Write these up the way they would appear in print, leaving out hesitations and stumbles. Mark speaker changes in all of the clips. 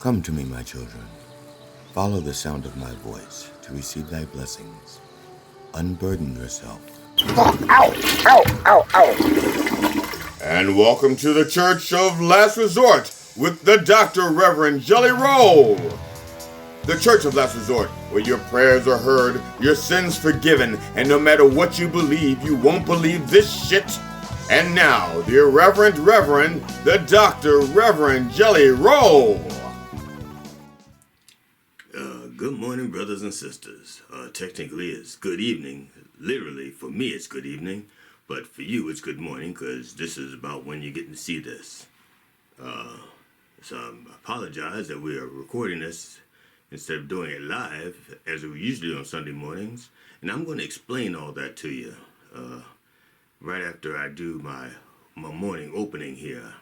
Speaker 1: Come to me, my children. Follow the sound of my voice to receive thy blessings. Unburden yourself.
Speaker 2: Ow! Ow! Ow! Ow!
Speaker 3: And welcome to the Church of Last Resort with the Dr. Reverend Jelly Roll. The Church of Last Resort, where your prayers are heard, your sins forgiven, and no matter what you believe, you won't believe this shit. And now, the Irreverent Reverend, the Dr. Reverend Jelly Roll.
Speaker 4: Good morning, brothers and sisters. Technically, it's good evening. Literally, for me, it's good evening. But for you, it's good morning, because this is about when you're getting to see this. So I apologize that we are recording this instead of doing it live, as we usually do on Sunday mornings. And I'm going to explain all that to you right after I do my morning opening here.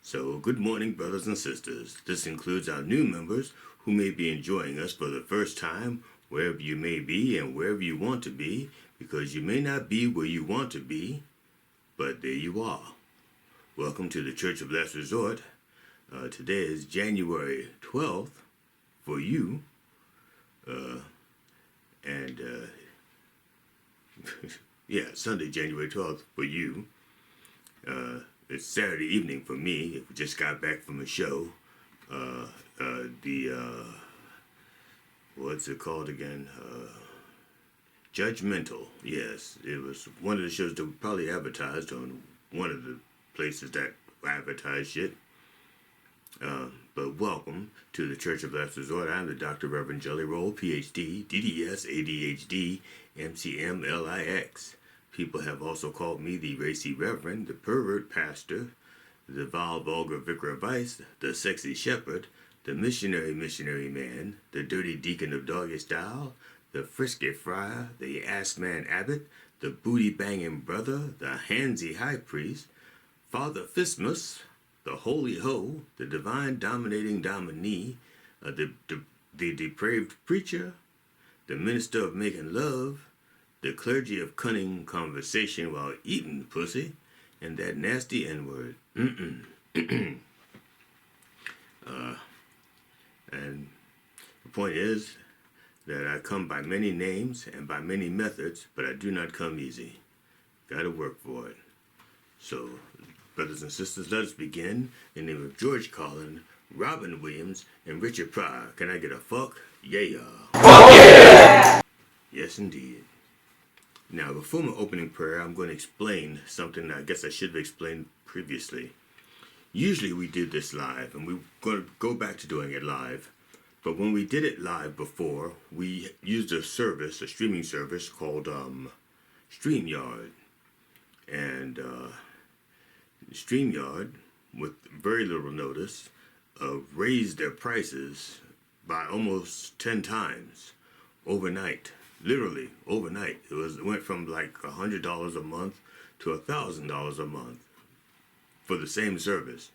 Speaker 4: So, good morning, brothers and sisters. This includes our new members who may be enjoying us for the first time, wherever you may be and wherever you want to be, because you may not be where you want to be, but there you are. Welcome to the Church of Last Resort. Today is January 12th for you, Sunday, January 12th for you. It's Saturday evening for me. If we just got back from a show. What's it called again? Judgmental. Yes, it was one of the shows that we probably advertised on one of the places that advertise shit. But welcome to the Church of Last Resort. I'm the Dr. Reverend Jelly Roll, PhD, DDS, ADHD, MCM, LIX. People have also called me the Racy Reverend, the Pervert Pastor, the Vile Vulgar Vicar of Vice, the Sexy Shepherd, the Missionary Man, the Dirty Deacon of Doggy Style, the Frisky Friar, the Ass Man Abbot, the Booty Banging Brother, the Handsy High Priest, Father Fismus, the Holy Ho, the Divine Dominating Dominee, the Depraved Preacher, the Minister of Making Love, the Clergy of Cunning Conversation while eating pussy, and that nasty N-word. And the point is that I come by many names and by many methods, but I do not come easy. Gotta work for it. So, brothers and sisters, let us begin in the name of George Carlin, Robin Williams, and Richard Pryor. Can I get a fuck? Yeah. Fuck yeah! Yes, indeed. Now, before my opening prayer, I'm going to explain something that I guess I should have explained previously. Usually we do this live, and we're going to go back to doing it live. But when we did it live before, we used a streaming service called StreamYard. And StreamYard, with very little notice, raised their prices by almost 10 times overnight. Literally overnight. It went from like $100 a month to $1,000 a month for the same service,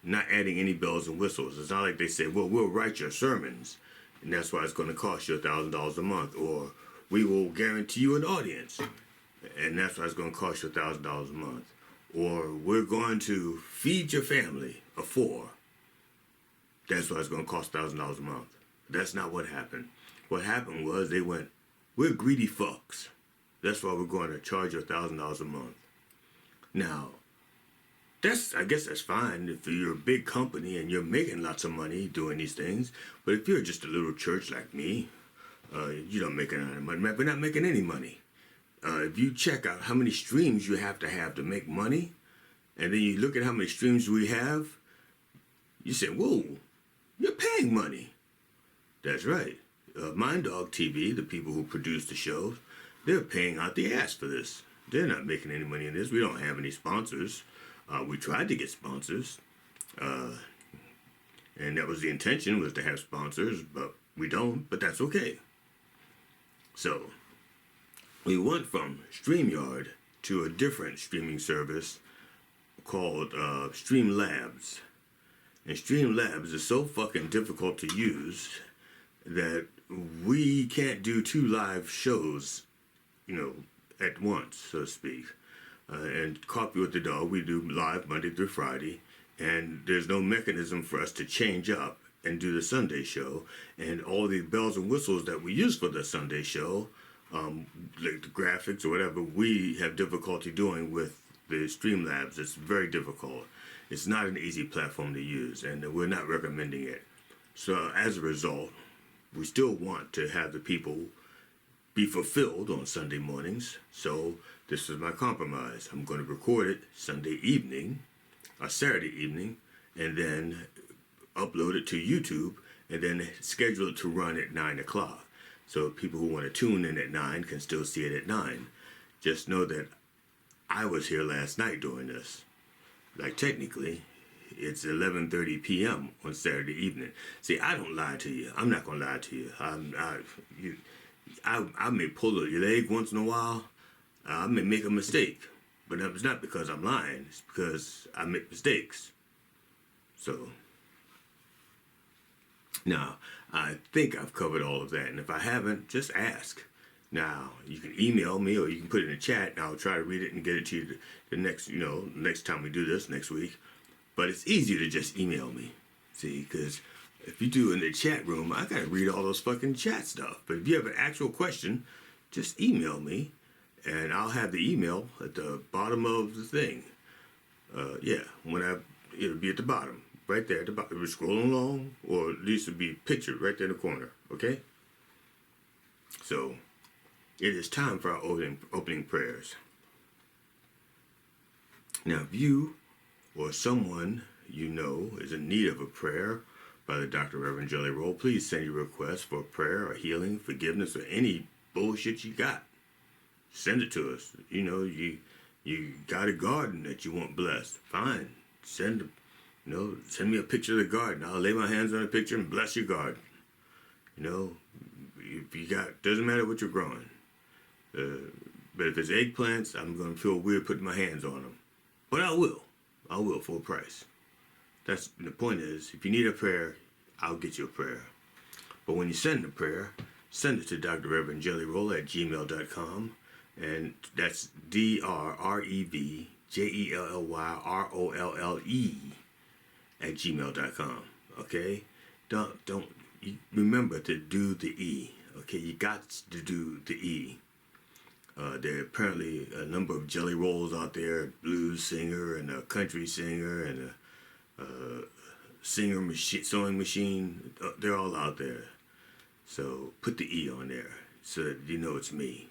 Speaker 4: not adding any bells and whistles. It's not like they say, well, we'll write your sermons, and that's why it's going to cost you $1,000 a month, or we will guarantee you an audience, and that's why it's going to cost you $1,000 a month, or we're going to feed your family of 4. That's why it's going to cost $1,000 a month. That's not what happened. What happened was they went, we're greedy fucks. That's why we're going to charge you $1,000 a month. Now, I guess that's fine if you're a big company and you're making lots of money doing these things. But if you're just a little church like me, you don't make any money. We're not making any money. If you check out how many streams you have to make money, and then you look at how many streams we have, you say, whoa, you're paying money. That's right. Mind Dog TV, the people who produce the shows, they're paying out the ass for this. They're not making any money in this. We don't have any sponsors. We tried to get sponsors, and that was the intention, was to have sponsors, but we don't, but that's okay. So, we went from StreamYard to a different streaming service called Streamlabs. And Streamlabs is so fucking difficult to use that we can't do 2 live shows, at once, so to speak. And Coffee with the Dog, we do live Monday through Friday, and there's no mechanism for us to change up and do the Sunday show, and all the bells and whistles that we use for the Sunday show, like the graphics or whatever, we have difficulty doing with the Streamlabs. It's very difficult. It's not an easy platform to use, and we're not recommending it. So as a result, we still want to have the people be fulfilled on Sunday mornings. So this is my compromise. I'm going to record it Sunday evening, or Saturday evening, and then upload it to YouTube, and then schedule it to run at 9 o'clock. So people who want to tune in at 9 can still see it at 9. Just know that I was here last night doing this. Like, technically, it's 11:30 p.m. on Saturday evening. See, I don't lie to you. I'm not going to lie to you. I may pull your leg once in a while. I may make a mistake. But it's not because I'm lying. It's because I make mistakes. So, now, I think I've covered all of that. And if I haven't, just ask. Now, you can email me or you can put it in the chat, and I'll try to read it and get it to you the next, next time we do this next week. But it's easier to just email me. See, because if you do in the chat room, I got to read all those fucking chat stuff. But if you have an actual question, just email me, and I'll have the email at the bottom of the thing. It'll be at the bottom. Right there at the bottom. We're scrolling along, or at least it'll be pictured right there in the corner, okay? So, it is time for our opening prayers. Now, if you or someone you know is in need of a prayer by the Dr. Reverend Jelly Roll, please send your request for prayer or healing, forgiveness, or any bullshit you got. Send it to us. You got a garden that you want blessed. Fine. Send me a picture of the garden. I'll lay my hands on a picture and bless your garden. If you got, doesn't matter what you're growing. But if it's eggplants, I'm going to feel weird putting my hands on them. But I will for a price. That's the point is, if you need a prayer, I'll get you a prayer. But when you send a prayer, send it to Dr. Reverend Jelly Roll at gmail.com. And that's DrRevJellyrole at gmail.com. Okay? Don't remember to do the E. Okay, you got to do the E. There are apparently a number of jelly rolls out there, a blues singer and a country singer and a sewing machine. They're all out there. So put the E on there so that you know it's me.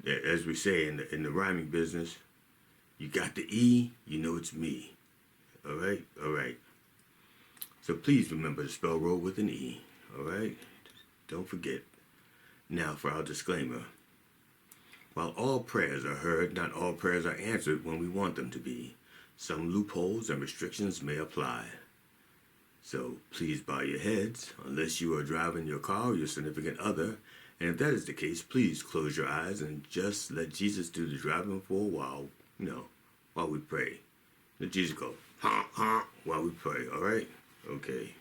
Speaker 4: As we say in the rhyming business, you got the E, you know it's me. All right. So please remember to spell roll with an E. All right? Don't forget. Now for our disclaimer. While all prayers are heard, not all prayers are answered when we want them to be. Some loopholes and restrictions may apply. So please bow your heads unless you are driving your car or your significant other. And if that is the case, please close your eyes and just let Jesus do the driving for a while, while we pray. Let Jesus go, while we pray, all right? Okay.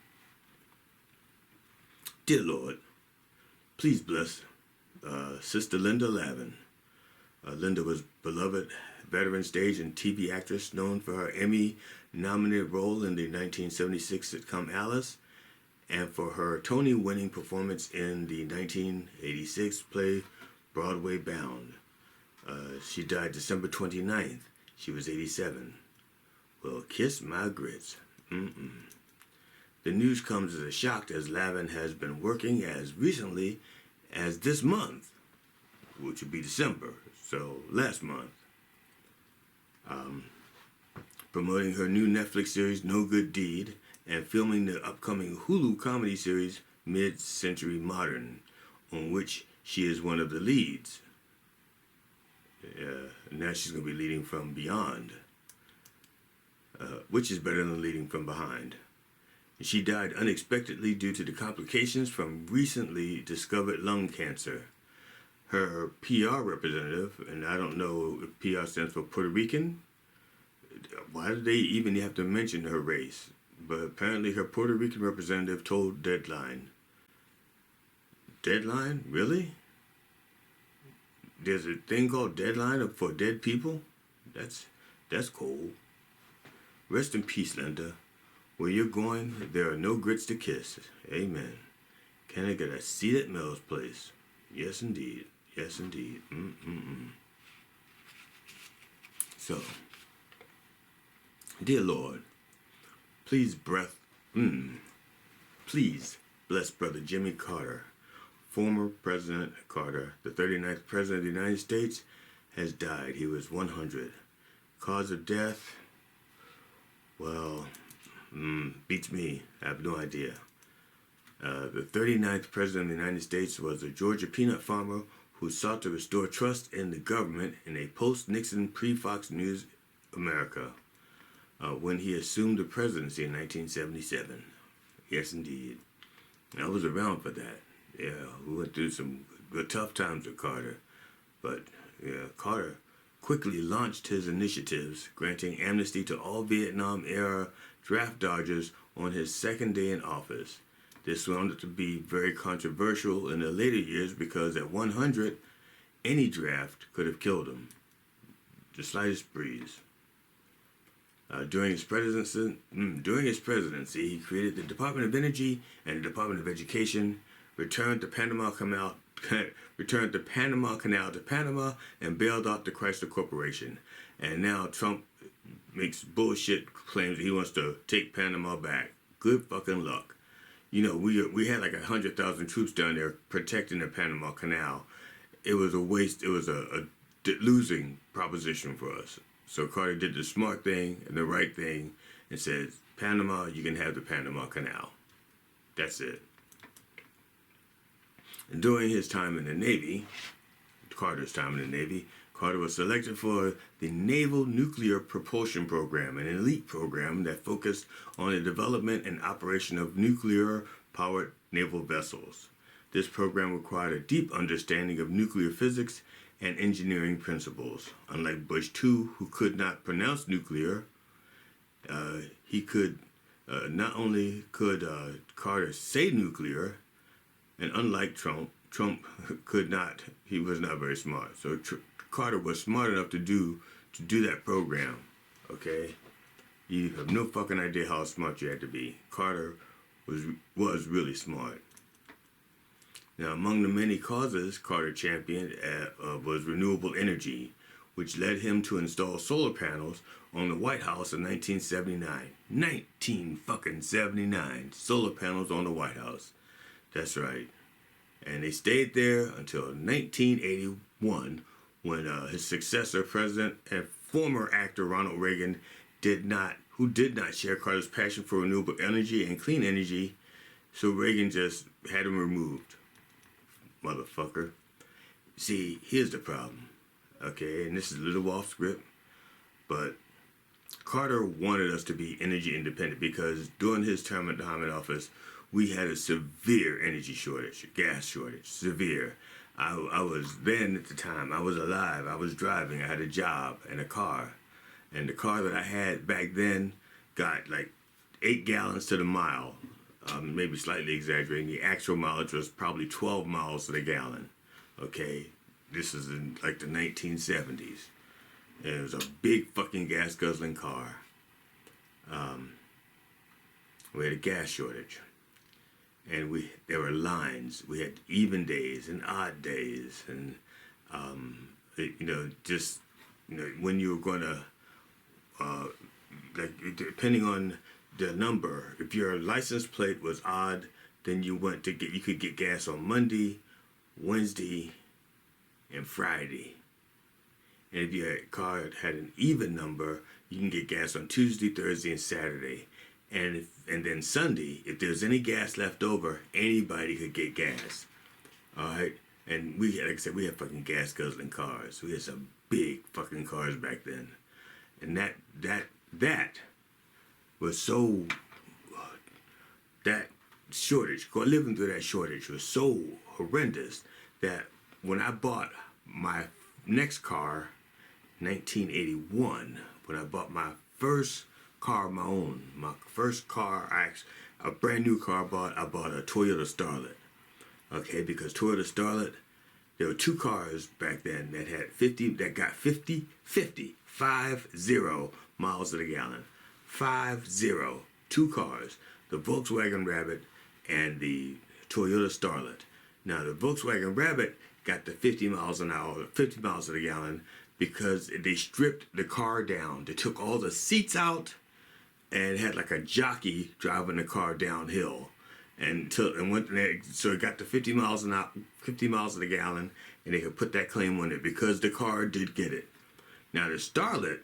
Speaker 4: Dear Lord, please bless Sister Linda Lavin. Linda was beloved veteran stage and TV actress known for her Emmy-nominated role in the 1976 sitcom Alice, and for her Tony-winning performance in the 1986 play Broadway Bound. She died December 29th. She was 87. Well, kiss my grits. The news comes as a shock, as Lavin has been working as recently as this month, which would be December, so last month, promoting her new Netflix series No Good Deed, and filming the upcoming Hulu comedy series Mid-Century Modern, on which she is one of the leads. Now she's going to be leading from beyond, which is better than leading from behind. She died unexpectedly due to the complications from recently discovered lung cancer. Her PR representative, and I don't know if PR stands for Puerto Rican. Why do they even have to mention her race? But apparently her Puerto Rican representative told Deadline. Deadline? Really? There's a thing called Deadline for dead people? That's cold. Rest in peace, Linda. Where you're going, there are no grits to kiss. Amen. Can I get a seat at Mel's place? Yes, indeed. Yes, indeed. So, dear Lord, please please bless Brother Jimmy Carter. Former President Carter, the 39th President of the United States, has died. He was 100. Cause of death, well, beats me. I have no idea. The 39th President of the United States was a Georgia peanut farmer who sought to restore trust in the government in a post-Nixon, pre-Fox News America when he assumed the presidency in 1977. Yes, indeed. I was around for that. Yeah, we went through some good, tough times with Carter. But, yeah, Carter quickly launched his initiatives, granting amnesty to all Vietnam-era draft dodgers on his second day in office. This wound up to be very controversial in the later years because at 100, any draft could have killed him. The slightest breeze. During his presidency, he created the Department of Energy and the Department of Education, returned the Panama Canal to Panama, and bailed out the Chrysler Corporation. And now Trump makes bullshit claims that he wants to take Panama back. Good fucking luck. You know, we had like 100,000 troops down there protecting the Panama Canal. It was a waste. It was a losing proposition for us. So Carter did the smart thing and the right thing and said, Panama, you can have the Panama Canal. That's it. And during his time in the Navy, Carter's time in the Navy, Carter was selected for the Naval Nuclear Propulsion Program, an elite program that focused on the development and operation of nuclear-powered naval vessels. This program required a deep understanding of nuclear physics and engineering principles. Unlike Bush II, who could not pronounce nuclear, he could not only could Carter say nuclear, and unlike Trump could not. He was not very smart. So Carter was smart enough to do that program. Okay, you have no fucking idea how smart you had to be. Carter was really smart. Now, among the many causes Carter championed was renewable energy, which led him to install solar panels on the White House in 1979. 1979 solar panels on the White House. That's right. And they stayed there until 1981, when his successor, President and former actor Ronald Reagan, who did not share Carter's passion for renewable energy and clean energy, so Reagan just had him removed. Motherfucker. See, here's the problem. Okay, and this is a little off script, but Carter wanted us to be energy independent because during his term in office, we had a severe energy shortage, gas shortage, severe. I was then at the time, I was alive, I was driving, I had a job and a car. And the car that I had back then got like 8 gallons to the mile. Maybe slightly exaggerating. The actual mileage was probably 12 miles to the gallon. Okay, this is in like the 1970s. And it was a big fucking gas guzzling car. We had a gas shortage. And there were lines. We had even days and odd days, and when you were going to, depending on the number, if your license plate was odd, then you could get gas on Monday, Wednesday, and Friday. And if your car had an even number, you can get gas on Tuesday, Thursday, and Saturday. And then Sunday, if there's any gas left over, anybody could get gas. All right? And we had, like I said, we had fucking gas guzzling cars. We had some big fucking cars back then. And that was so, that shortage, living through that shortage was so horrendous that when I bought my next car, 1981, when I bought my first car of my own, a brand new car I bought a Toyota Starlet. Okay, because Toyota Starlet, there were 2 cars back then that got 50 miles to the gallon. 50, 2 two cars, the Volkswagen Rabbit and the Toyota Starlet. Now, the Volkswagen Rabbit got to 50 miles an hour, 50 miles to the gallon, because they stripped the car down. They took all the seats out and had like a jockey driving the car downhill, so it got to 50 miles an hour, 50 miles to the gallon, and they could put that claim on it because the car did get it. Now, the Starlet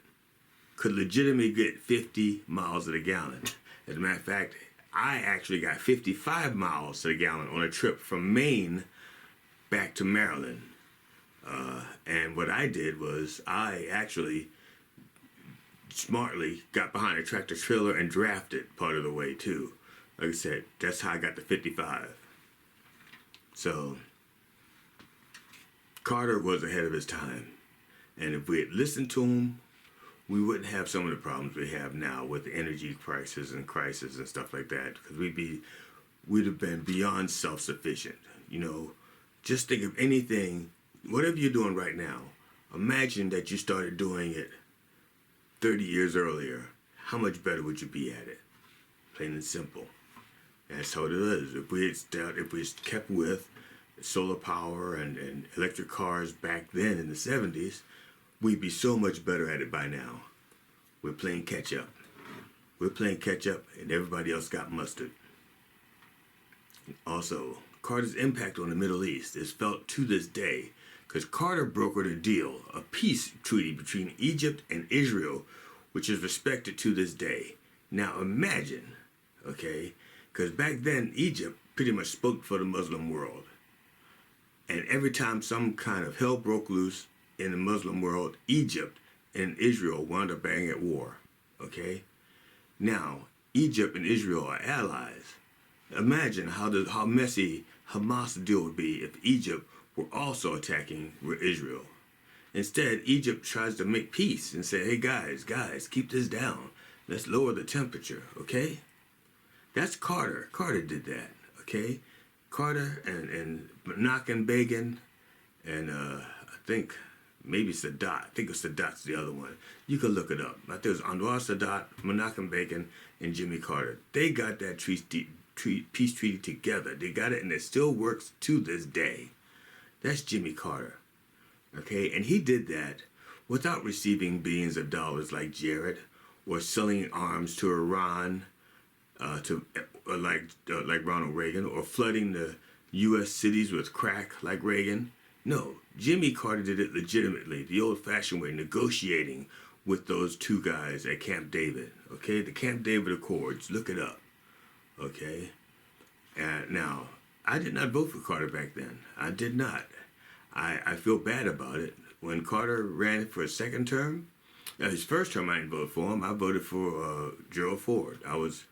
Speaker 4: could legitimately get 50 miles to the gallon. As a matter of fact, I actually got 55 miles to the gallon on a trip from Maine back to Maryland. And what I did was I actually smartly got behind a tractor trailer and drafted part of the way too. Like I said, that's how I got to 55. So Carter was ahead of his time. And if we had listened to him, we wouldn't have some of the problems we have now with the energy crisis and stuff like that. Because we'd have been beyond self-sufficient. You know, just think of anything, whatever you're doing right now, imagine that you started doing it 30 years earlier. How much better would you be at it? Plain and simple. That's how it is. If we had kept with solar power and electric cars back then in the 70s, we'd be so much better at it by now. We're playing catch up. We're playing catch up, and everybody else got mustard. Also, Carter's impact on the Middle East is felt to this day because Carter brokered a deal, a peace treaty between Egypt and Israel, which is respected to this day. Now imagine, okay, because back then Egypt pretty much spoke for the Muslim world. And every time some kind of hell broke loose in the Muslim world, Egypt and Israel wound up being at war, okay? Now, Egypt and Israel are allies. Imagine how messy Hamas' deal would be if Egypt were also attacking Israel. Instead, Egypt tries to make peace and say, hey guys, keep this down. Let's lower the temperature, okay? That's Carter. Carter did that, okay? Carter and Menachem Begin and I think maybe Sadat. I think it's Sadat's the other one. You can look it up. I think it was Anwar Sadat, Menachem Begin, and Jimmy Carter. They got that peace treaty together. They got it, and it still works to this day. That's Jimmy Carter, okay? And he did that without receiving billions of dollars like Jared, or selling arms to Iran, like Ronald Reagan, or flooding the U.S. cities with crack like Reagan. No, Jimmy Carter did it legitimately, the old-fashioned way, negotiating with those two guys at Camp David, okay? The Camp David Accords, look it up, okay? Now, I did not vote for Carter back then. I did not. I feel bad about it. When Carter ran for a second term, his first term I didn't vote for him. I voted for Gerald Ford. I was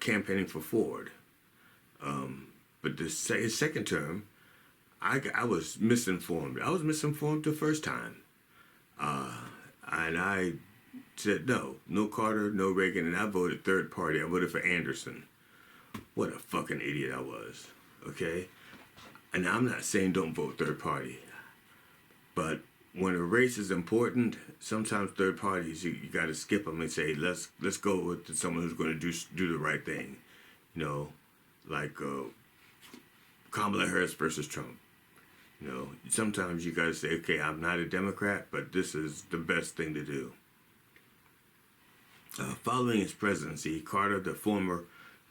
Speaker 4: campaigning for Ford. But his second term, I was misinformed. I was misinformed the first time. And I said, no Carter, no Reagan, and I voted third party. I voted for Anderson. What a fucking idiot I was, okay? And I'm not saying don't vote third party, but when a race is important, sometimes third parties, you got to skip them and say, let's go with someone who's going to do the right thing, you know, like Kamala Harris versus Trump. You know, sometimes you got to say, okay, I'm not a Democrat, but this is the best thing to do. Following his presidency, Carter, the former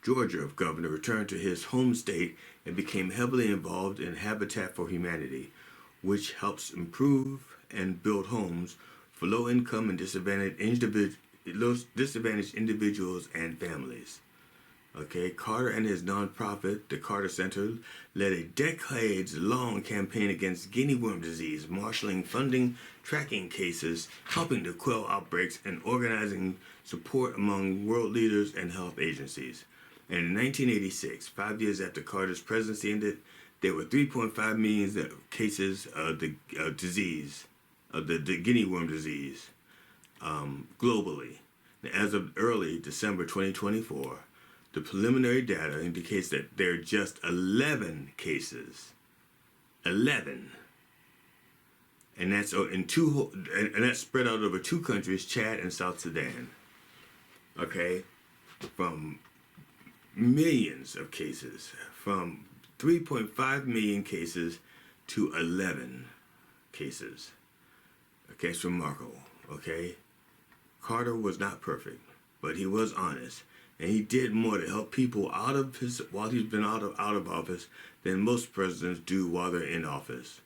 Speaker 4: Georgia governor, returned to his home state and became heavily involved in Habitat for Humanity, which helps improve and build homes for low-income and disadvantaged individuals and families. Okay, Carter and his nonprofit, the Carter Center, led a decades-long campaign against guinea worm disease, marshaling funding, tracking cases, helping to quell outbreaks, and organizing support among world leaders and health agencies. And in 1986, 5 years after Carter's presidency ended, there were 3.5 million cases of the disease, of the guinea worm disease, globally. As of early December 2024, the preliminary data indicates that there are just 11 cases. 11. And that's and that's spread out over two countries, Chad and South Sudan. Okay? from millions of cases, from 3.5 million cases to 11 cases. Okay, it's remarkable, okay? Carter was not perfect, but he was honest. And he did more to help people while he's been out of office than most presidents do while they're in office.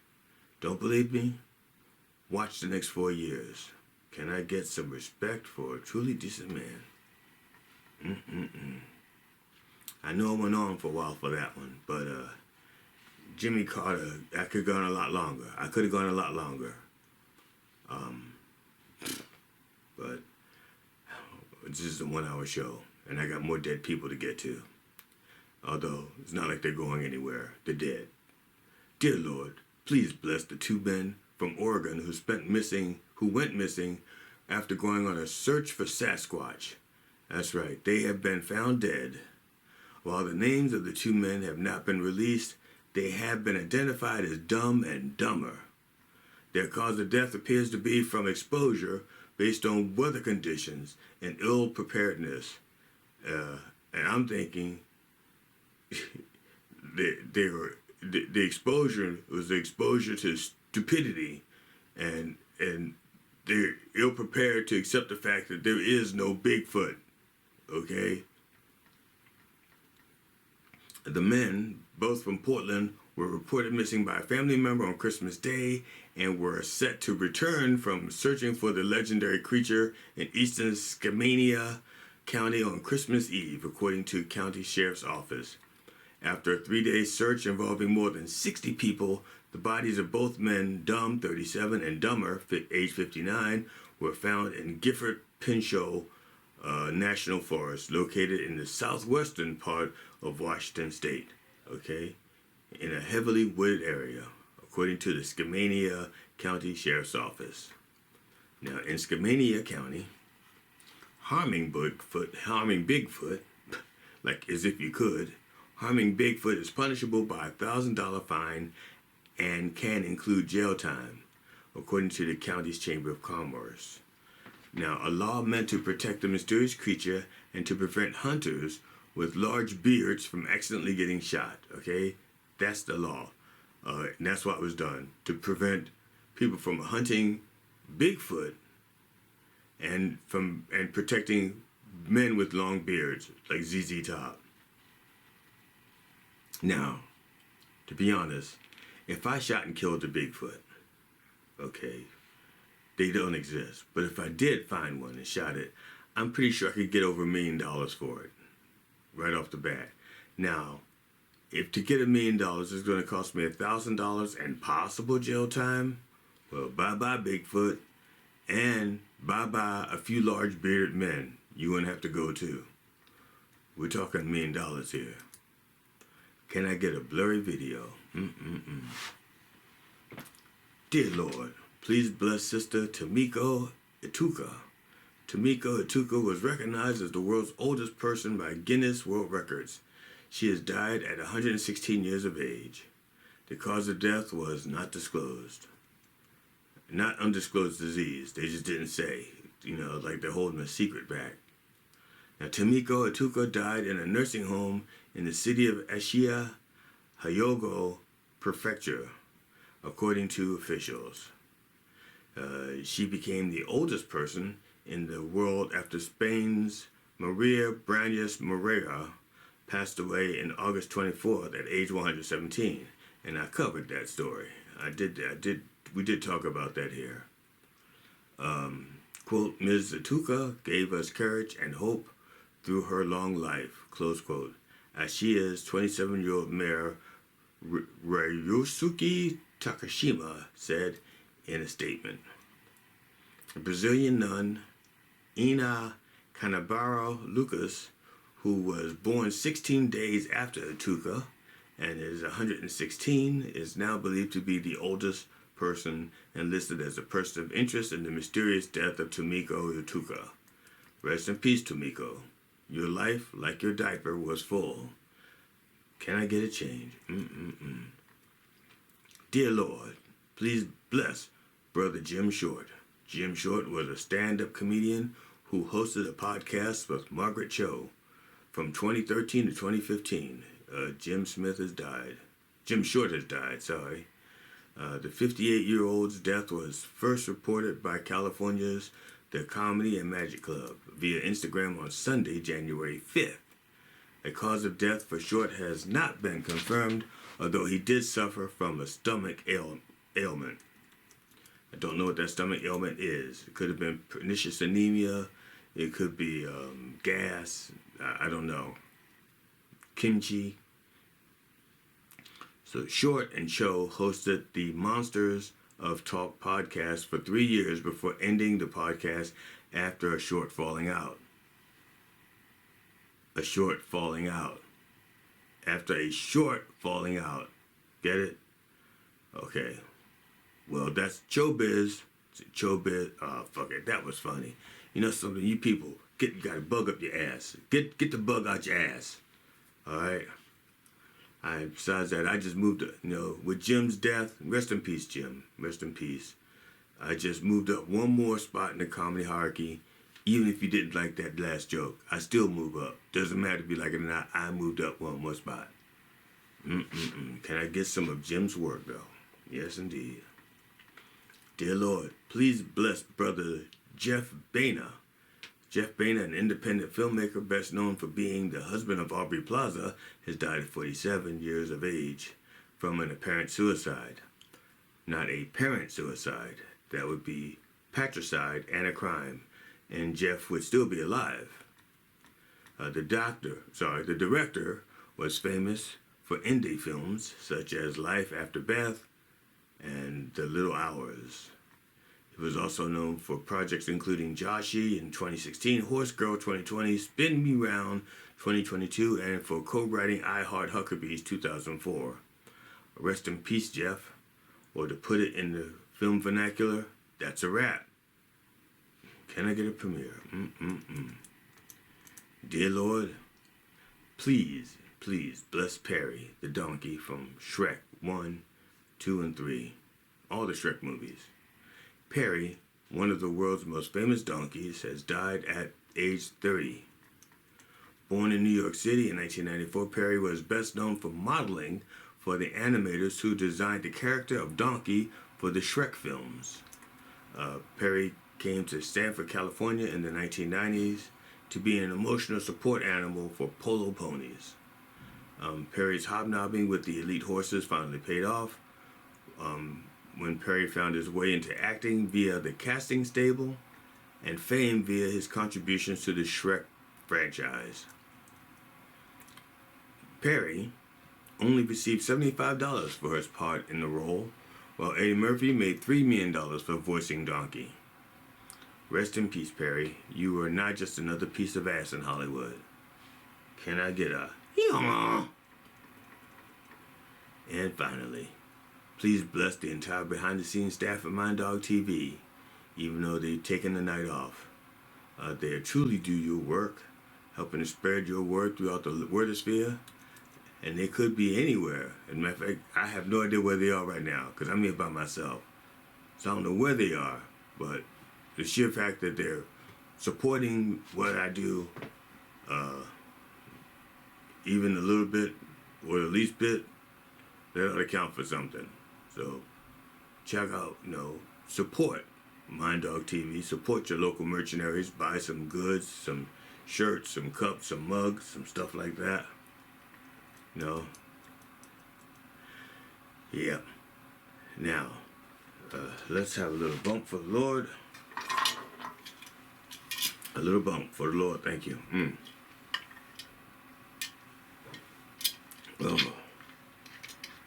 Speaker 4: Don't believe me? Watch the next 4 years. Can I get some respect for a truly decent man? I know I went on for a while for that one, but Jimmy Carter, I could have gone a lot longer. But this is a 1 hour show, and I got more dead people to get to. Although, it's not like they're going anywhere. They're dead. Dear Lord, please bless the 2 men from Oregon who went missing after going on a search for Sasquatch. That's right, they have been found dead. While the names of the 2 men have not been released, they have been identified as Dumb and Dumber. Their cause of death appears to be from exposure based on weather conditions and ill preparedness. And I'm thinking the exposure was the exposure to stupidity, and they're ill prepared to accept the fact that there is no Bigfoot. Okay? The men, both from Portland, were reported missing by a family member on Christmas Day and were set to return from searching for the legendary creature in eastern Skamania County on Christmas Eve, according to County Sheriff's Office. After a 3-day search involving more than 60 people, the bodies of both men, Dumb, 37, and Dumber, age 59, were found in Gifford Pinchot National Forest, located in the southwestern part of Washington State, okay, in a heavily wooded area, according to the Skamania County Sheriff's Office. Now, in Skamania County, harming Bigfoot, like as if you could, harming Bigfoot is punishable by a $1,000 fine and can include jail time, according to the county's Chamber of Commerce. Now, a law meant to protect the mysterious creature and to prevent hunters with large beards from accidentally getting shot, okay? That's the law. And that's what was done, to prevent people from hunting Bigfoot and protecting men with long beards, like ZZ Top. Now, to be honest, if I shot and killed a Bigfoot, okay, they don't exist. But if I did find one and shot it, I'm pretty sure I could get over $1 million for it, right off the bat. Now, if to get $1 million is going to cost me $1,000 and possible jail time, well, bye-bye Bigfoot, and bye-bye a few large bearded men. You wouldn't have to go too. We're talking $1 million here. Can I get a blurry video? Dear Lord, please bless Sister Tomiko Ituka. Tomiko Ituka was recognized as the world's oldest person by Guinness World Records. She has died at 116 years of age. The cause of death was not disclosed. Not undisclosed disease. They just didn't say. Like they're holding a secret back. Now, Tomiko Ituka died in a nursing home in the city of Ashia, Hyogo Prefecture, according to officials. She became the oldest person in the world after Spain's Maria Brañas Morera passed away in August 24th at age 117. And I covered that story. We did talk about that here. Quote, Ms. Ituka gave us courage and hope through her long life, close quote. Ashia's 27-year-old mayor, Ryusuke Takashima, said in a statement. A Brazilian nun, Ina Canabaro Lucas, who was born 16 days after Ituka and is 116, is now believed to be the oldest person and listed as a person of interest in the mysterious death of Tomiko Ituka. Rest in peace, Tomiko. Your life, like your diaper, was full. Can I get a change? Dear Lord, please bless Brother Jim Short. Jim Short was a stand-up comedian who hosted a podcast with Margaret Cho, from 2013 to 2015, Jim Short has died, sorry. The 58-year-old's death was first reported by California's The Comedy and Magic Club via Instagram on Sunday, January 5th. The cause of death for Short has not been confirmed, although he did suffer from a stomach ailment. I don't know what that stomach ailment is. It could have been pernicious anemia. It could be gas. I don't know. Kimchi. So Short and Cho hosted the Monsters of Talk podcast for 3 years before ending the podcast after a short falling out. A short falling out. After a short falling out. Get it? Okay. Well, that's showbiz. Showbiz. Oh, fuck it. That was funny. You know something? You people, you gotta bug up your ass. Get the bug out your ass. Alright? Besides that, I just moved, with Jim's death, rest in peace, Jim. Rest in peace. I just moved up one more spot in the comedy hierarchy. Even if you didn't like that last joke, I still move up. Doesn't matter if you like it or not, I moved up one more spot. Can I get some of Jim's work, though? Yes, indeed. Dear Lord, please bless brother Jeff Baena. Jeff Baena, an independent filmmaker best known for being the husband of Aubrey Plaza, has died at 47 years of age from an apparent suicide. Not a parent suicide. That would be patricide and a crime, and Jeff would still be alive. The director was famous for indie films such as Life After Beth and The Little Hours. He was also known for projects including Joshi in 2016, Horse Girl 2020, Spin Me Round 2022, and for co-writing I Heart Huckabees 2004. Rest in peace, Jeff. Or to put it in the film vernacular, that's a wrap. Can I get a premiere? Dear Lord, please bless Perry, the donkey from Shrek 1, 2, and 3. All the Shrek movies. Perry, one of the world's most famous donkeys, has died at age 30. Born in New York City in 1994, Perry was best known for modeling for the animators who designed the character of Donkey for the Shrek films. Perry came to Stanford, California in the 1990s to be an emotional support animal for polo ponies. Perry's hobnobbing with the elite horses finally paid off. When Perry found his way into acting via the casting stable and fame via his contributions to the Shrek franchise. Perry only received $75 for his part in the role, while Eddie Murphy made $3 million for voicing Donkey. Rest in peace, Perry. You were not just another piece of ass in Hollywood. Can I get a yeah? And finally, please bless the entire behind-the-scenes staff at Mind Dog TV, even though they've taken the night off. They truly do your work, helping to spread your word throughout the wordosphere, and they could be anywhere. As a matter of fact, I have no idea where they are right now, because I'm here by myself. So I don't know where they are, but the sheer fact that they're supporting what I do, even a little bit, or the least bit, that ought to count for something. So check out, support Mind Dog TV, support your local mercenaries, buy some goods, some shirts, some cups, some mugs, some stuff like that. Yeah. Now, let's have a little bump for the Lord. A little bump for the Lord, thank you. Oh,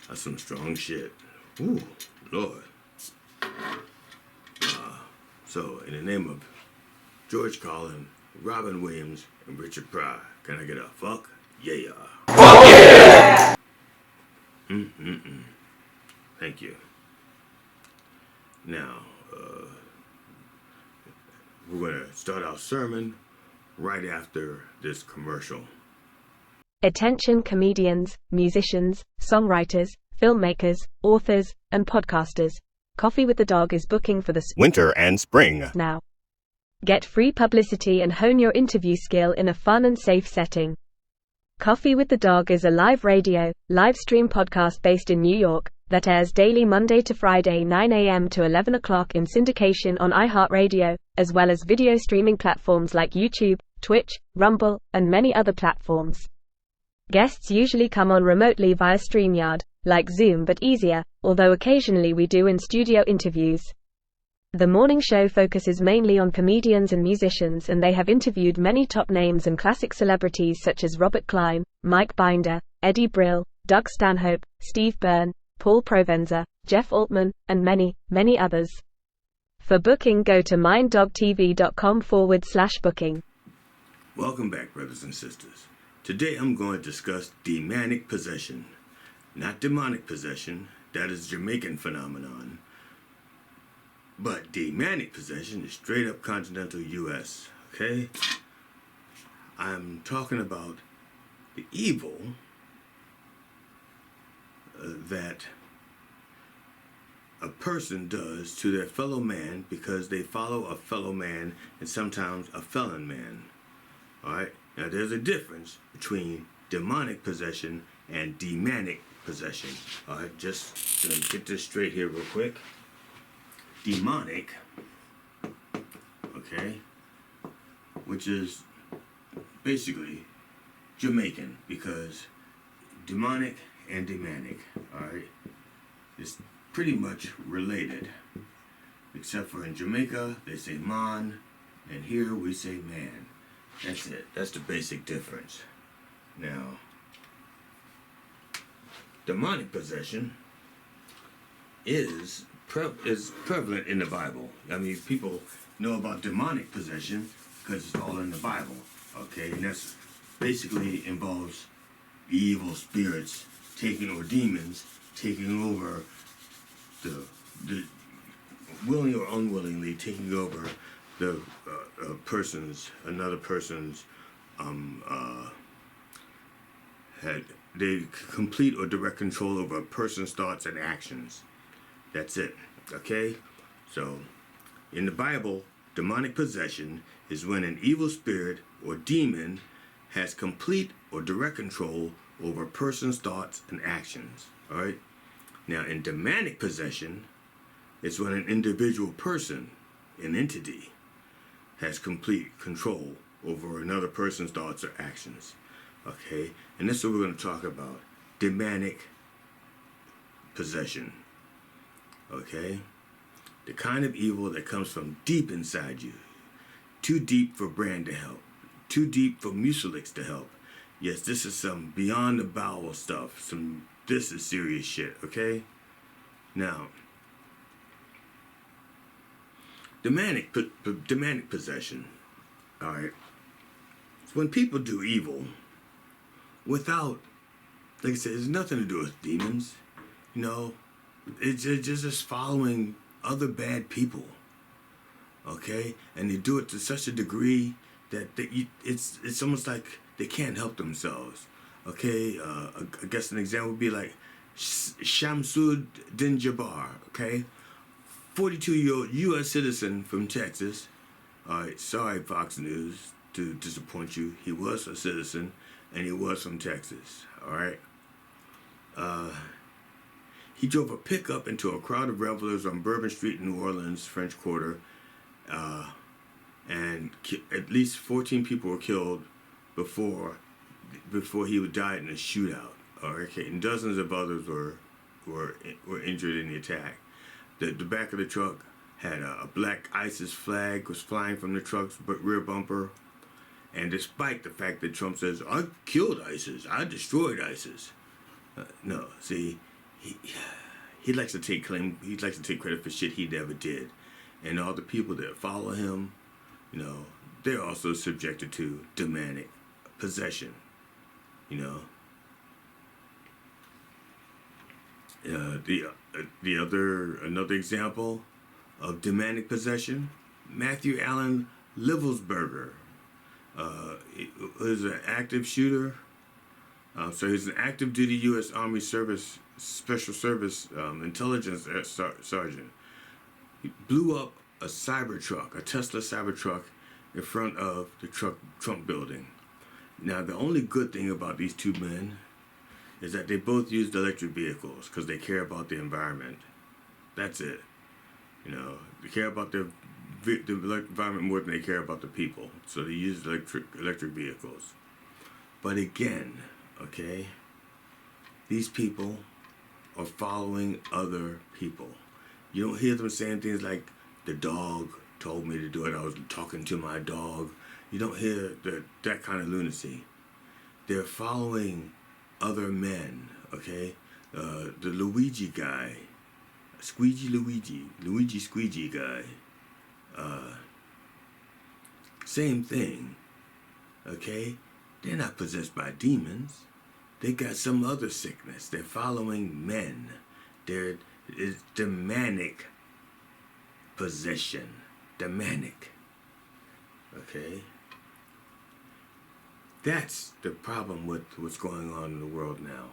Speaker 4: that's some strong shit. Ooh, Lord. So, in the name of George Carlin, Robin Williams, and Richard Pryor, can I get a fuck? Yeah. Fuck yeah! Thank you. Now, we're going to start our sermon right after this commercial.
Speaker 5: Attention comedians, musicians, songwriters, filmmakers, authors, and podcasters. Coffee with the Dog is booking for the
Speaker 6: winter and spring
Speaker 5: now. Get free publicity and hone your interview skill in a fun and safe setting. Coffee with the Dog is a live radio, live stream podcast based in New York that airs daily Monday to Friday 9 a.m. to 11 o'clock in syndication on iHeartRadio, as well as video streaming platforms like YouTube, Twitch, Rumble, and many other platforms. Guests usually come on remotely via StreamYard, like Zoom but easier, although occasionally we do in-studio interviews. The morning show focuses mainly on comedians and musicians, and they have interviewed many top names and classic celebrities such as Robert Klein, Mike Binder, Eddie Brill, Doug Stanhope, Steve Byrne, Paul Provenza, Jeff Altman, and many, many others. For booking, go to minddogtv.com/booking.
Speaker 4: Welcome back, brothers and sisters. Today I'm going to discuss demonic possession. Not demonic possession, that is a Jamaican phenomenon. But demonic possession is straight up continental U.S., okay? I'm talking about the evil that a person does to their fellow man because they follow a fellow man and sometimes a felon man. Alright? Now there's a difference between demonic possession and demonic possession. Alright, just to get this straight here real quick. Demonic, okay, which is basically Jamaican, because demonic and demonic, alright, is pretty much related, except for in Jamaica they say man, and here we say man. That's it. That's the basic difference. Now, demonic possession is prevalent in the Bible. I mean, people know about demonic possession because it's all in the Bible. Okay, and that's basically involves evil spirits or demons taking over the willing or unwillingly taking over the another person's they complete or direct control over a person's thoughts and actions. That's it, okay? So, in the Bible, demonic possession is when an evil spirit or demon has complete or direct control over a person's thoughts and actions, all right? Now, in demonic possession, it's when an individual person, an entity, has complete control over another person's thoughts or actions, okay? And this is what we're going to talk about, demonic possession. Okay? The kind of evil that comes from deep inside you. Too deep for Brand to help. Too deep for Mucilix to help. Yes, this is some beyond the bowel stuff. This is serious shit, okay? Now, demonic possession. Alright? It's when people do evil without, like I said, it's nothing to do with demons. You know, it's just following other bad people, okay? And they do it to such a degree that it's almost like they can't help themselves, okay? I guess an example would be like Shamsud Din Jabbar, okay? 42-year-old U.S. citizen from Texas. All right, sorry, Fox News, to disappoint you. He was a citizen, and he was from Texas, all right? He drove a pickup into a crowd of revelers on Bourbon Street in New Orleans, French Quarter, and at least 14 people were killed before he would die in a shootout. Okay, and dozens of others were injured in the attack. The back of the truck had a black ISIS flag was flying from the truck's rear bumper, and despite the fact that Trump says, "I killed ISIS, I destroyed ISIS," no, see. He likes to take claim. He likes to take credit for shit he never did, and all the people that follow him, you know, they're also subjected to demonic possession. You know, another example of demonic possession, Matthew Allen Livelsberger, is an active shooter. So he's an active duty U.S. Army Special Service intelligence sergeant. He blew up a Tesla Cybertruck, in front of the Trump building. Now, the only good thing about these two men is that they both used electric vehicles because they care about the environment. That's it. They care about the environment more than they care about the people. So they use electric vehicles. But again, okay, these people are following other people. You don't hear them saying things like, the dog told me to do it, I was talking to my dog. You don't hear that kind of lunacy. They're following other men, okay? The Luigi guy, Luigi Squeegee guy, same thing, okay? They're not possessed by demons. They got some other sickness. They're following men. It's demonic possession. Demonic. Okay? That's the problem with what's going on in the world now.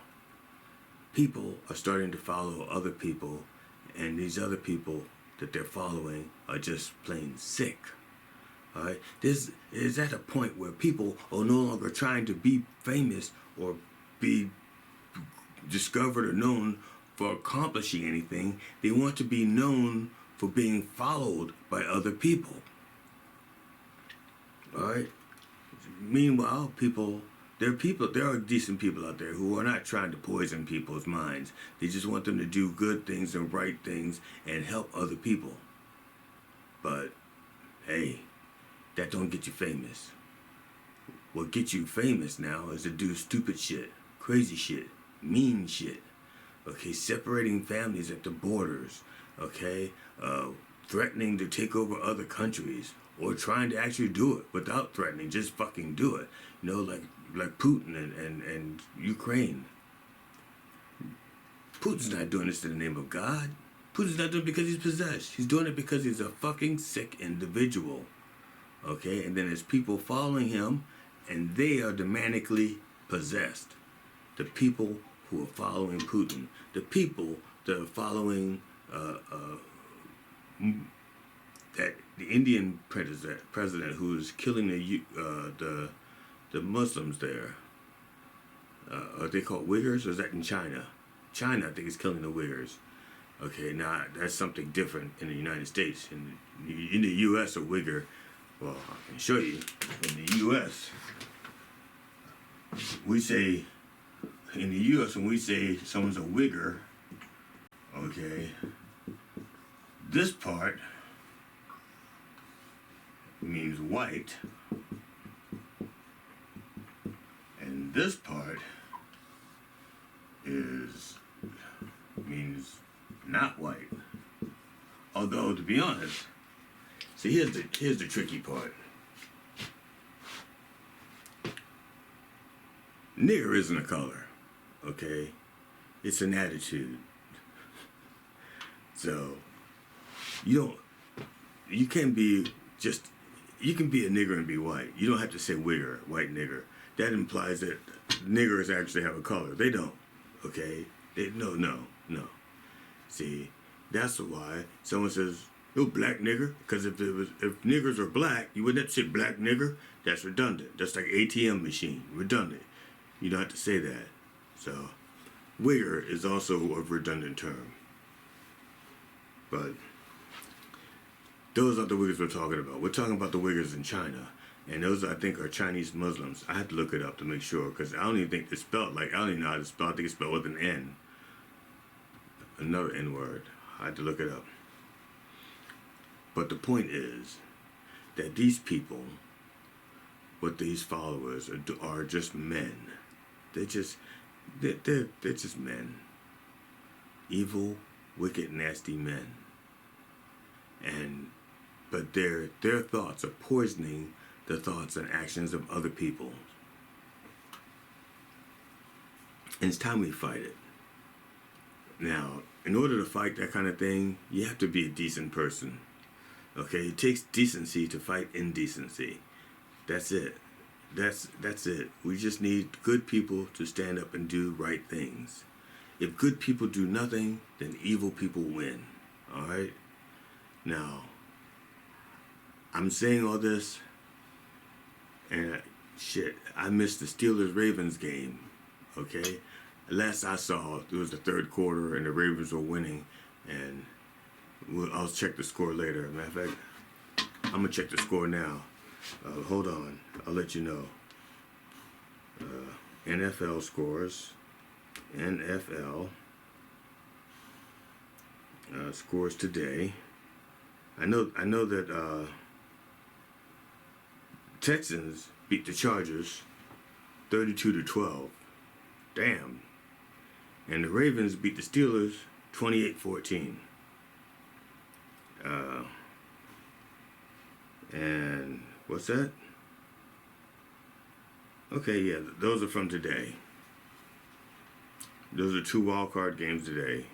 Speaker 4: People are starting to follow other people, and these other people that they're following are just plain sick. All right? This is at a point where people are no longer trying to be famous or be discovered or known for accomplishing anything. They want to be known for being followed by other people. All right? Meanwhile, there are decent people out there who are not trying to poison people's minds. They just want them to do good things and right things and help other people. But, hey, that don't get you famous. What gets you famous now is to do stupid shit, crazy shit, mean shit. Okay, separating families at the borders. Okay, threatening to take over other countries, or trying to actually do it without threatening, just fucking do it. Like Putin and Ukraine. Putin's not doing this in the name of God. Putin's not doing it because he's possessed. He's doing it because he's a fucking sick individual. Okay, and then there's people following him, and they are demonically possessed. The people who are following Putin, the people that are following that the Indian president who's killing the Muslims there. Are they called Uyghurs, or is that in China? China, I think, is killing the Uyghurs. Okay, now that's something different in the United States. In the U.S., a Uyghur, well, I can show you. In the U.S., when we say someone's a Uyghur, okay, this part means white, and this part means not white. Although, to be honest, see, here's the tricky part. Nigger isn't a color, okay? It's an attitude. So, you can be a nigger and be white. You don't have to say wigger, white nigger. That implies that niggers actually have a color. They don't, okay? No. See, that's why someone says, "Oh, black nigger," because if niggers are black, you wouldn't have to say black nigger. That's redundant. That's like ATM machine, redundant. You don't have to say that. So, wigger is also a redundant term. But those are the Uyghurs we're talking about. We're talking about the Uyghurs in China. And those, I think, are Chinese Muslims. I had to look it up to make sure, because I don't even think it's spelled like, I don't even know how to spell. I think it's spelled with an N. Another N word. I had to look it up. But the point is that these people, with these followers, are just men. They're just men. Evil, wicked, nasty men. But their thoughts are poisoning the thoughts and actions of other people. And it's time we fight it. Now, in order to fight that kind of thing, you have to be a decent person. Okay? It takes decency to fight indecency. That's it. That's it. We just need good people to stand up and do right things. If good people do nothing, then evil people win. All right? Now, I'm saying all this, and shit, I missed the Steelers-Ravens game, okay? Last I saw, it was the third quarter and the Ravens were winning, and I'll check the score later. Matter of fact, I'm going to check the score now. Hold on, I'll let you know. NFL scores. NFL scores today. I know that Texans beat the Chargers 32-12. Damn. And the Ravens beat the Steelers 28-14. And what's that? Okay, yeah, those are from today. Those are 2 wild card games today.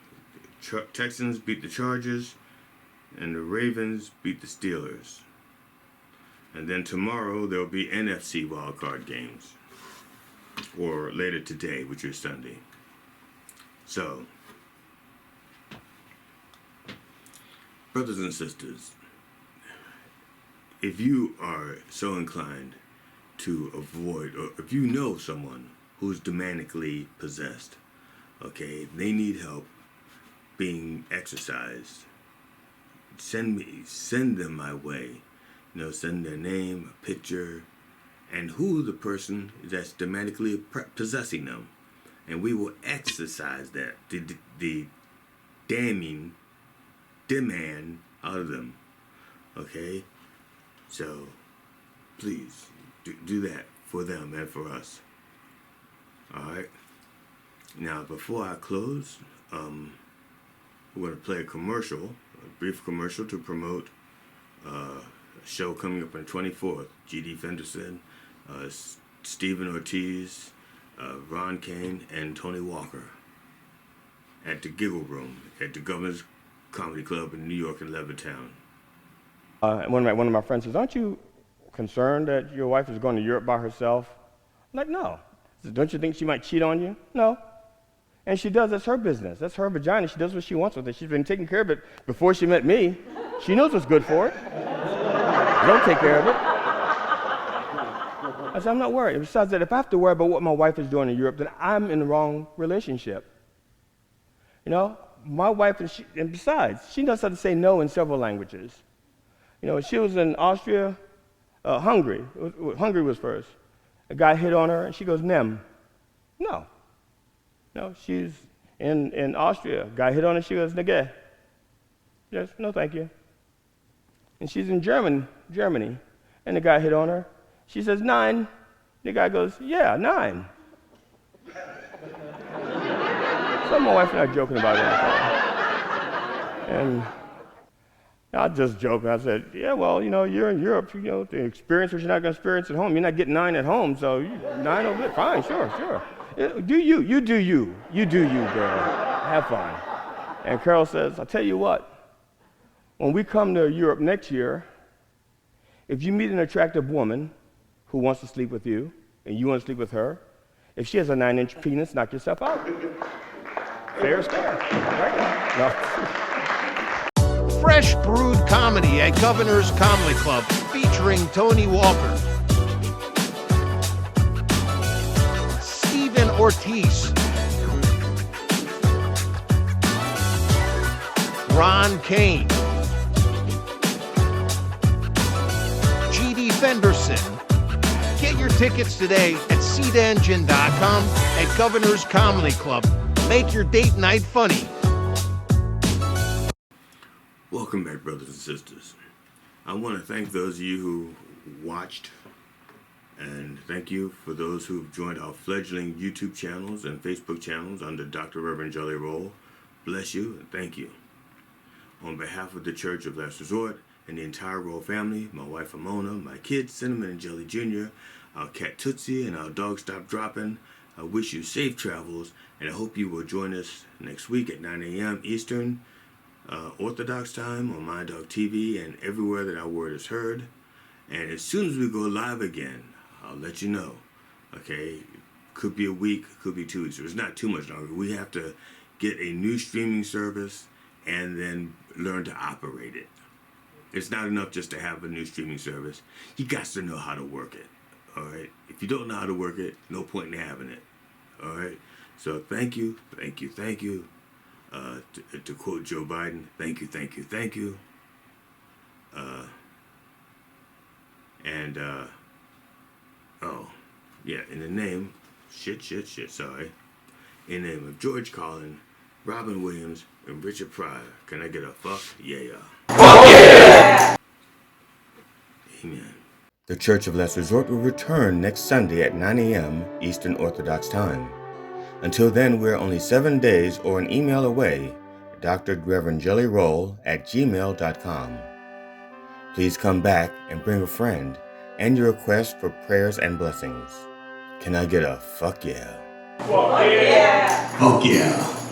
Speaker 4: Texans beat the Chargers, and the Ravens beat the Steelers. And then tomorrow there'll be NFC wild card games, or later today, which is Sunday. So, brothers and sisters, if you are so inclined to avoid, or if you know someone who's demonically possessed, okay, they need help being exorcised, send them my way. You know, send their name, a picture, and who the person that's demonically possessing them, and we will exorcise that, the damning demand out of them. Okay, so please do that for them and for us. All right. Now, before I close, we're going to play a brief commercial to promote a show coming up on the 24th. G.D. Fenderson, Stephen Ortiz, Ron Kane, and Tony Walker at the Giggle Room at the Governor's Comedy Club in New York and Levittown.
Speaker 2: One of my friends says, "Aren't you concerned that your wife is going to Europe by herself?" I'm like, "No." He says, "Don't you think she might cheat on you?" "No." And she does. That's her business. That's her vagina. She does what she wants with it. She's been taking care of it before she met me. She knows what's good for it. Don't take care of it. I said, "I'm not worried." Besides that, if I have to worry about what my wife is doing in Europe, then I'm in the wrong relationship. You know, my wife, and besides, she knows how to say no in several languages. You know, she was in Austria, Hungary. Hungary was first. A guy hit on her, and she goes, "Nem." No. No, she's in Austria. A guy hit on her, she goes, "Nege." Yes, "No, thank you." And she's in Germany, and the guy hit on her. She says, "9." The guy goes, "Yeah, 9." So my wife and I are joking about it. And I just joked. I said, "Yeah, well, you know, you're in Europe. You know, the experience which you're not going to experience at home. You're not getting 9 at home, so 9 over there. Fine, sure. Do you. You do you. You do you, girl. Have fun." And Carol says, "I'll tell you what. When we come to Europe next year, if you meet an attractive woman who wants to sleep with you, and you want to sleep with her, if she has a 9-inch penis, knock yourself out. Fair is fair. Right? No.
Speaker 6: Fresh brewed comedy at Governor's Comedy Club featuring Tony Walker, Stephen Ortiz, Ron Kane, G.D. Fenderson. Get your tickets today at seatengine.com at Governor's Comedy Club. Make your date night funny.
Speaker 4: Welcome back, brothers and sisters. I want to thank those of you who watched, and thank you for those who've joined our fledgling YouTube channels and Facebook channels under Dr. Reverend Jelly Roll. Bless you and thank you. On behalf of the Church of Last Resort and the entire Roll family, my wife Amona, my kids Cinnamon and Jelly Jr., our cat Tootsie, and our dog Stop Dropping, I wish you safe travels, and I hope you will join us next week at 9 a.m. Eastern Orthodox time on My Dog TV and everywhere that our word is heard. And as soon as we go live again, I'll let you know. Okay, could be a week, could be 2 weeks. It's not too much longer. We have to get a new streaming service and then learn to operate it. It's not enough just to have a new streaming service. You got to know how to work it. All right. If you don't know how to work it, no point in having it. All right. So thank you. To quote Joe Biden, thank you. In the name, sorry. In the name of George Carlin, Robin Williams, and Richard Pryor, can I get a fuck? Yeah. Fuck yeah! Amen.
Speaker 1: The Church of Last Resort will return next Sunday at 9 a.m. Eastern Orthodox Time. Until then, we're only 7 days or an email away. Dr. Reverend Jelly Roll at gmail.com. Please come back and bring a friend and your request for prayers and blessings. Can I get a fuck yeah?
Speaker 4: Fuck yeah! Fuck yeah!